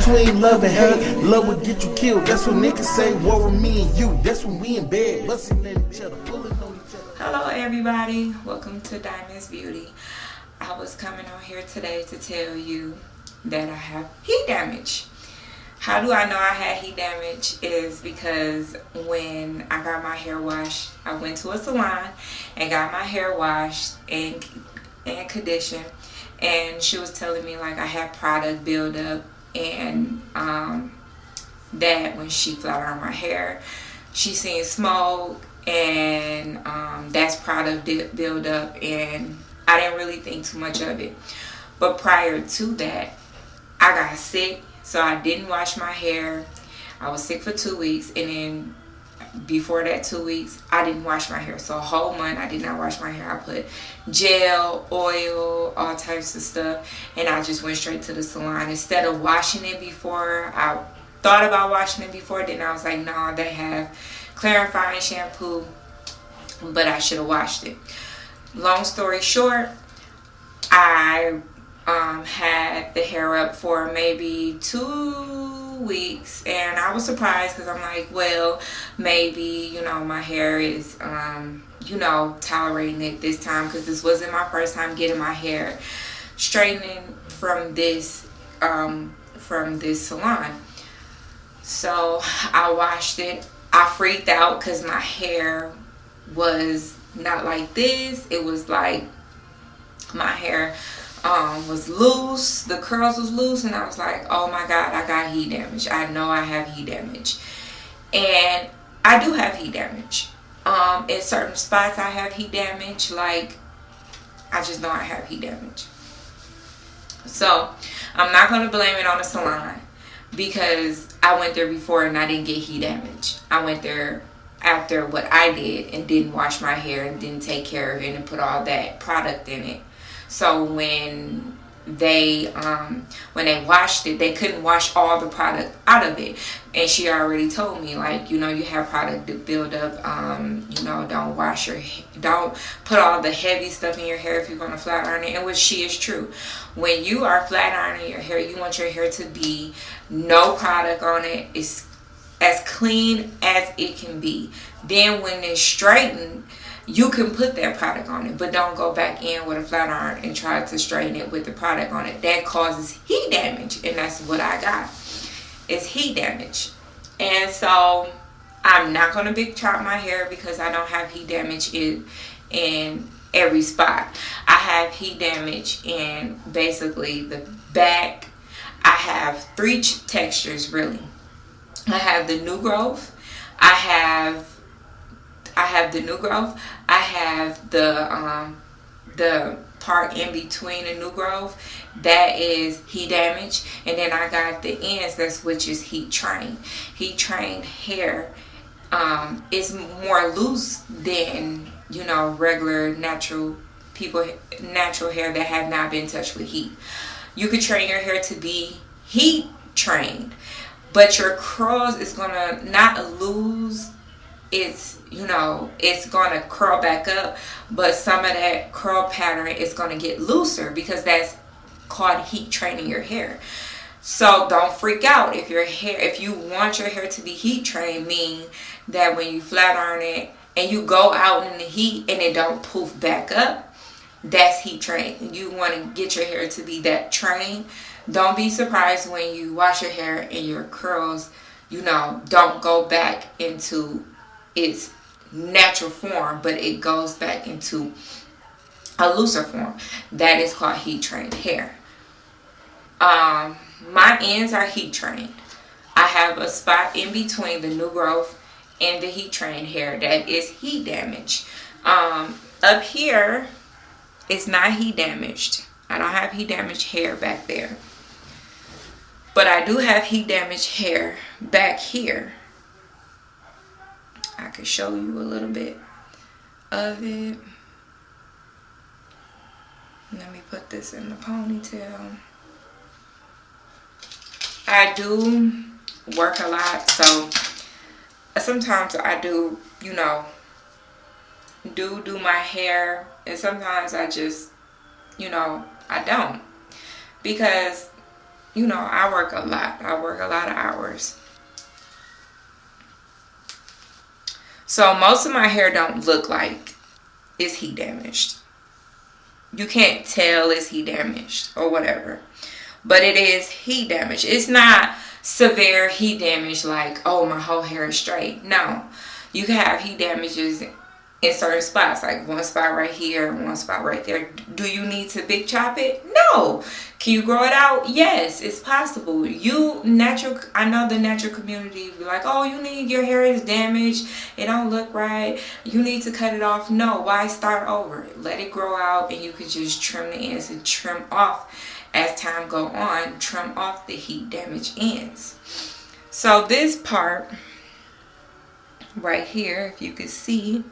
between love and hate. Love will get you killed. That's what niggas say. War with me and you. That's when we in bed, busting at each other, pulling on each other. Hello everybody, welcome to Diamond's Beauty. I was coming on here today to tell you that I have heat damage. How do I know I had heat damage? Is because when I got my hair washed, I went to a salon and got my hair washed and conditioned, and she was telling me like I had product buildup, and that when she flat ironed my hair, she seen smoke, and that's product buildup, and I didn't really think too much of it. But prior to that, I got sick, so I didn't wash my hair. I was sick for 2 weeks, and then before that 2 weeks, I didn't wash my hair. So a whole month, I did not wash my hair. I put gel, oil, all types of stuff, and I just went straight to the salon. Instead of washing it before, I thought about washing it before, then I was like, no, they have clarifying shampoo, but I should have washed it. Long story short, I had the hair up for maybe 2 weeks, and I was surprised because I'm like, well, maybe, you know, my hair is you know, tolerating it this time, because this wasn't my first time getting my hair straightening from this salon. So I washed it. I freaked out because my hair was not like this. It was like my hair was loose, the curls was loose, and I was like, oh my god, I got heat damage. I know I have heat damage, and I do have heat damage. In certain spots I have heat damage, like I just know I have heat damage. So I'm not going to blame it on the salon, because I went there before and I didn't get heat damage. I went there after what I did and didn't wash my hair and didn't take care of it and put all that product in it. So when they washed it, they couldn't wash all the product out of it. And she already told me, like, you know, you have product to build up. You know, don't put all the heavy stuff in your hair if you're gonna flat iron it. And which she is true. When you are flat ironing your hair, you want your hair to be no product on it. It's as clean as it can be. Then when it's straightened, you can put that product on it, but don't go back in with a flat iron and try to straighten it with the product on it. That causes heat damage, and that's what I got. It's heat damage. And so I'm not going to big chop my hair because I don't have heat damage in every spot. I have heat damage in basically the back. I have 3 textures really. I have the new growth. I have the new growth. I have the part in between the new growth, that is heat damage, and then I got the ends, which is heat trained. Heat trained hair is more loose than, you know, regular natural hair that have not been touched with heat. You could train your hair to be heat trained, but your curls is gonna not lose its, you know, it's gonna curl back up, but some of that curl pattern is gonna get looser, because that's called heat training your hair. So don't freak out if you want your hair to be heat trained, mean that when you flat iron it and you go out in the heat and it don't poof back up, that's heat trained. You want to get your hair to be that trained. Don't be surprised when you wash your hair and your curls, you know, don't go back into its natural form, but it goes back into a looser form. That is called heat trained hair. My ends are heat trained. I have a spot in between the new growth and the heat trained hair that is heat damaged. Up here, it's not heat damaged. I don't have heat damaged hair back there, but I do have heat damaged hair back here. I can show you a little bit of it. Let me put this in the ponytail. I do work a lot, so sometimes I do, you know, do my hair, and sometimes I just, you know, I don't, because you know, I work a lot. I work a lot of hours. So most of my hair don't look like it's heat damaged. You can't tell it's heat damaged or whatever. But it is heat damage. It's not severe heat damage like, oh, my whole hair is straight. No. You can have heat damages in certain spots, like one spot right here and one spot right there. Do you need to big chop it? No. Can you grow it out? Yes, it's possible. I know the natural community be like, oh, your hair is damaged, it don't look right, you need to cut it off. No, why start over? Let it grow out, and you could just trim the ends and trim off as time go on, trim off the heat damage ends. So this part right here, if you can see,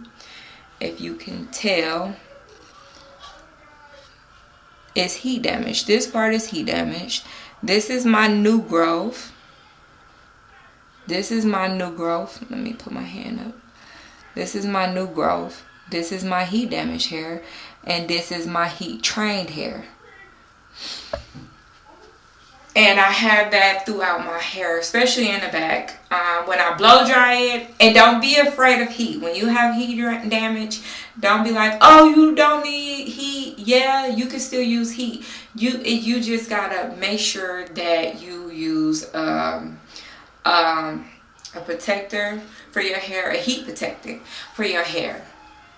if you can tell, is heat damage. This part is heat damage. This is my new growth. This is my new growth. Let me put my hand up. This is my new growth. This is my heat damage hair. And this is my heat trained hair. And I have that throughout my hair, especially in the back. When I blow dry it, and don't be afraid of heat. When you have heat damage, don't be like, oh, you don't need heat. Yeah, you can still use heat. You just gotta make sure that you use a protector for your hair, a heat protector for your hair.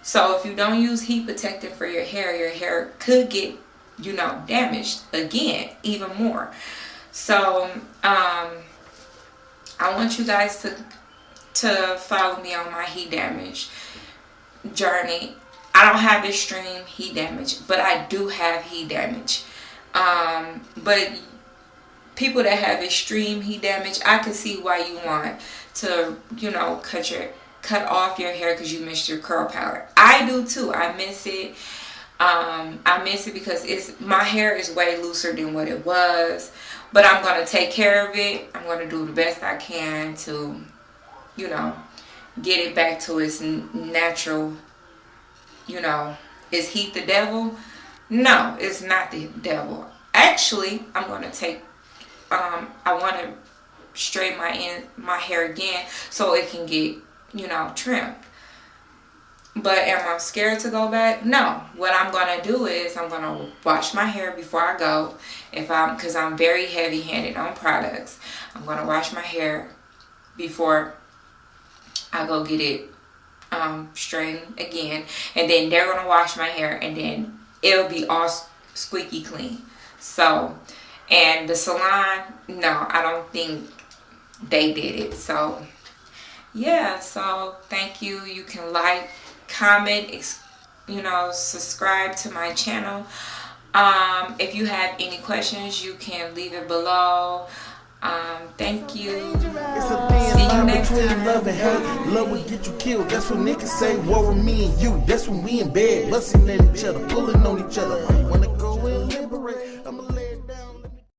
So if you don't use heat protector for your hair could get, damaged again, even more. So I want you guys to follow me on my heat damage journey. I don't have extreme heat damage, but I do have heat damage. But people that have extreme heat damage, I can see why you want to, cut off your hair because you missed your curl palette. I do too. I miss it. I miss it because my hair is way looser than what it was. But I'm going to take care of it. I'm going to do the best I can to, get it back to its natural, Is heat the devil? No, it's not the devil. Actually, I'm going to take, I want to straighten my hair again so it can get, trimmed. But am I scared to go back? No. What I'm going to do is I'm going to wash my hair before I go. Because I'm very heavy-handed on products. I'm going to wash my hair before I go get it straightened again. And then they're going to wash my hair. And then it'll be all squeaky clean. So, and the salon, no, I don't think they did it. So, yeah. So, thank you. You can like, comment, subscribe to my channel. If you have any questions, you can leave it below. Thank you. It's a thin line between love and hate. Love will get you killed. That's what niggas say. War with me and you. That's when we in bed, busting at each other, pulling on each other.